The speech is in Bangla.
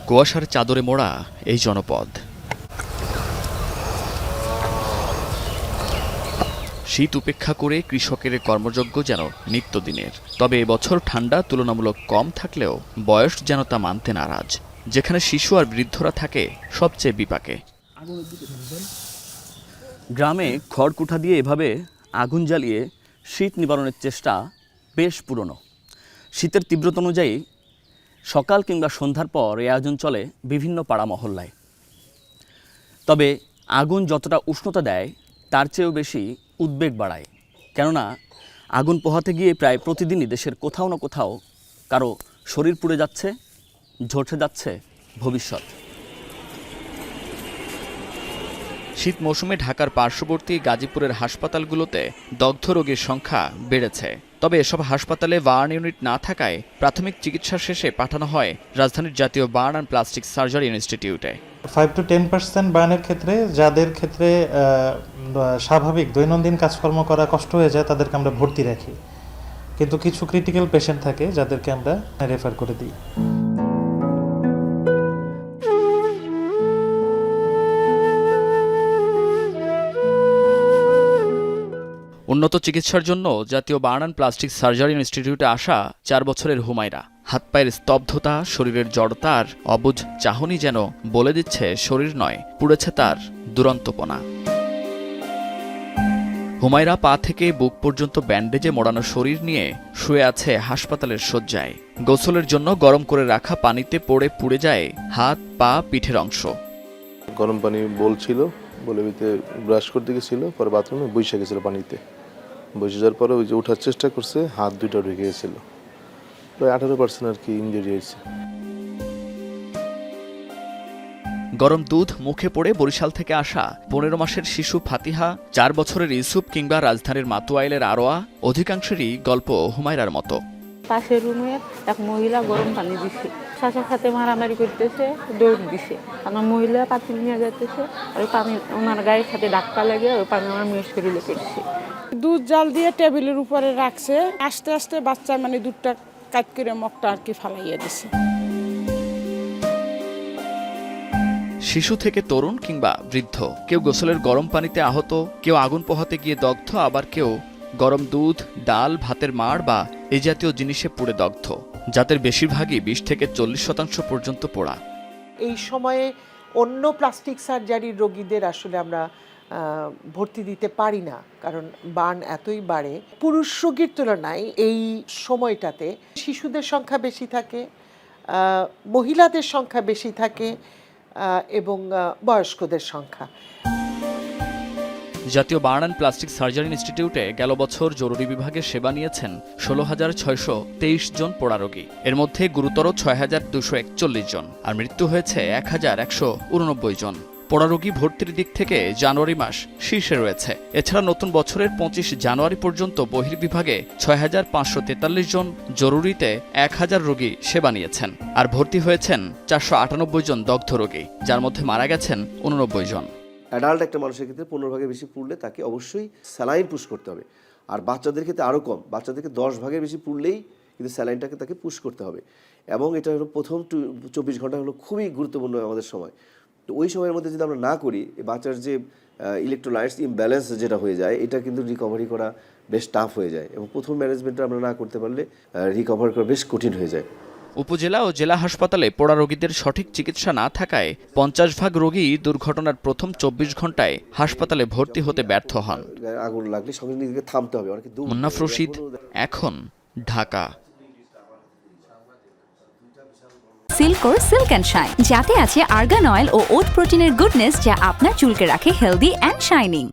কুয়াশার চাদরে মোড়া এই জনপদ। শীত উপেক্ষা করে কৃষকের কর্মযজ্ঞ যেন নিত্যদিনের। তবে এবছর ঠান্ডা তুলনামূলক কম থাকলেও বয়স যেন তা মানতে নারাজ। যেখানে শিশু আর বৃদ্ধরা থাকে সবচেয়ে বিপাকে। গ্রামে খড়কুঠা দিয়ে এভাবে আগুন জ্বালিয়ে শীত নিবারণের চেষ্টা বেশ পুরনো। শীতের তীব্রতা অনুযায়ী সকাল কিংবা সন্ধ্যার পর এই আয়োজন চলে বিভিন্ন পাড়া মহল্লায়। তবে আগুন যতটা উষ্ণতা দেয় তার চেয়েও বেশি উদ্বেগ বাড়ায়, কেননা আগুন পোহাতে গিয়ে প্রায় প্রতিদিনই দেশের কোথাও না কোথাও কারো শরীর পুড়ে যাচ্ছে, ঝরছে যাচ্ছে ভবিষ্যৎ। শীত মৌসুমে ঢাকার পার্শ্ববর্তী গাজীপুরের হাসপাতালগুলোতে দগ্ধ রোগীর সংখ্যা বেড়েছে। তবে এসব হাসপাতালে বার্ন ইউনিট না থাকায় প্রাথমিক চিকিৎসা শেষে পাঠানো হয় রাজধানীর জাতীয় বার্ন অ্যান্ড প্লাস্টিক সার্জারি ইনস্টিটিউটে। 5 to 10% বার্নের ক্ষেত্রে, যাদের ক্ষেত্রে স্বাভাবিক দৈনন্দিন কাজকর্ম করা কষ্ট হয়ে যায় তাদেরকে আমরা ভর্তি রাখি, কিন্তু কিছু ক্রিটিক্যাল পেশেন্ট থাকে যাদেরকে আমরা রেফার করে দিই। উন্নত চিকিৎসার জন্য জাতীয় বার্ন অ্যান্ড প্লাস্টিক সার্জারি ইনস্টিটিউটে আসা 4 বছরের হুমায়রা। হাত পায়ের স্তব্ধতা, শরীরের জড়তা আর অবুঝ চাহনি যেন বলে দিচ্ছে শরীর নয়, পুড়েছে তার দুরন্তপনা। হুমায়রা পা থেকে বুক পর্যন্ত ব্যান্ডেজে মোড়ানো শরীর নিয়ে শুয়ে আছে হাসপাতালের শয্যায়। গোসলের জন্য গরম করে রাখা পানিতে পড়ে পুড়ে যায় হাত, পা, পিঠের অংশ। গরম পানি বলছিল, বলে ভিতরে ব্রাশ করতে গেছিল, পরে বাথরুমে বসে গেছিল পানিতে। বসে যাওয়ার পরে ওই যে ওঠার চেষ্টা করছে, হাত দুইটা ঢুকে গেছিল। প্রায় 18% আর কি ইনজুরি হয়েছে। গরম দুধ মুখে পড়ে বরিশাল থেকে আসা 15 মাসের শিশু ফাতিহা, 4 বছরের ইউসুফ কিংবা রাজধানীর মাতুয়াইলের আরোয়া, অধিকাংশেরই গল্প হুমায়রার মতো। পাশের রুমে এক মহিলা গরম পানি দিছে, সাথে সাথে মারামারি করতেছে, দৌড় দিছে। আমার মহিলা পাতিল নিয়ে যাইতেছে, ওই পানি ওনার গায়ের সাথে ধাক্কা লেগে ওই পানি আমার মেয়ের শরীরে পড়ছে। দুধ জাল দিয়ে টেবিলের উপরে রাখছে, আস্তে আস্তে বাচ্চা মানে দুধটা কাট করে মগটা আর কি ফালাইয়া দিছে। শিশু থেকে তরুণ কিংবা বৃদ্ধ, কেউ গোসলের গরম পানিতে আহত, কেউ আগুন পোহাতে গিয়ে দগ্ধ, আবার কেউ গরম দুধ, ডাল, ভাতের মাড় বা এই জাতীয় জিনিসে পুড়ে দগ্ধ, যাদের বেশিরভাগই 20 থেকে 40% পর্যন্ত পোড়া। এই সময়ে অন্য প্লাস্টিক সার্জারির রোগীদের আসলে আমরা ভর্তি দিতে পারি না, কারণ বার্ন এতই বাড়ে। পুরুষ রোগীর তুলনায় এই সময়টাতে শিশুদের সংখ্যা বেশি থাকে, মহিলাদের সংখ্যা বেশি থাকে এবং বয়স্কদের সংখ্যা। জাতীয় বার্ন অ্যান্ড প্লাস্টিক সার্জারি ইনস্টিটিউটে গেল বছর জরুরি বিভাগে সেবা নিয়েছেন 16,623 জন পোড়া রোগী। এর মধ্যে গুরুতর 6,241 জন, আর মৃত্যু হয়েছে 1,189 জন। পোড়া রোগী ভর্তির দিক থেকে জানুয়ারি মাস শীর্ষে রয়েছে। এছাড়া নতুন বছরের 25 জানুয়ারি পর্যন্ত বহির্বিভাগে 6,543 জন, জরুরিতে 1,000 রোগী সেবা নিয়েছেন, আর ভর্তি হয়েছেন 498 জন দগ্ধ রোগী, যার মধ্যে মারা গেছেন 89 জন। অ্যাডাল্ট একটা মানুষের ক্ষেত্রে 15 ভাগের বেশি পুড়লে তাকে অবশ্যই স্যালাইন পুশ করতে হবে, আর বাচ্চাদের ক্ষেত্রে আরও কম, বাচ্চাদেরকে 10 ভাগের বেশি পুড়লেই কিন্তু স্যালাইনটাকে তাকে পুশ করতে হবে। এবং এটা হলো প্রথম 24 ঘন্টা হলো খুবই গুরুত্বপূর্ণ আমাদের সময়। তো ওই সময়ের মধ্যে যদি আমরা না করি, বাচ্চার যে ইলেকট্রোলাইটস ইমব্যালেন্স যেটা হয়ে যায়, এটা কিন্তু রিকভারি করা বেশ টাফ হয়ে যায়, এবং প্রথম ম্যানেজমেন্টটা আমরা না করতে পারলে রিকভার করা বেশ কঠিন হয়ে যায়। উপজেলা ও জেলা হাসপাতালে পোড়া রোগীদের সঠিক চিকিৎসা না থাকায় 50 ভাগ রোগী দুর্ঘটনার প্রথম 24 ঘন্টায় হাসপাতালে ভর্তি হতে ব্যর্থ হন। আগুন লাগলে সঙ্গে নিজেকে থামতে হবে। মুন্নাফ রশিদ, এখন, ঢাকা। সিল্কোর সিল্ক অ্যান্ড শাইন, যাতে আছে আর্গান অয়েল ও ওট প্রোটিনের গুডনেস, যা আপনার চুলকে রাখে হেলদি অ্যান্ড শাইনিং।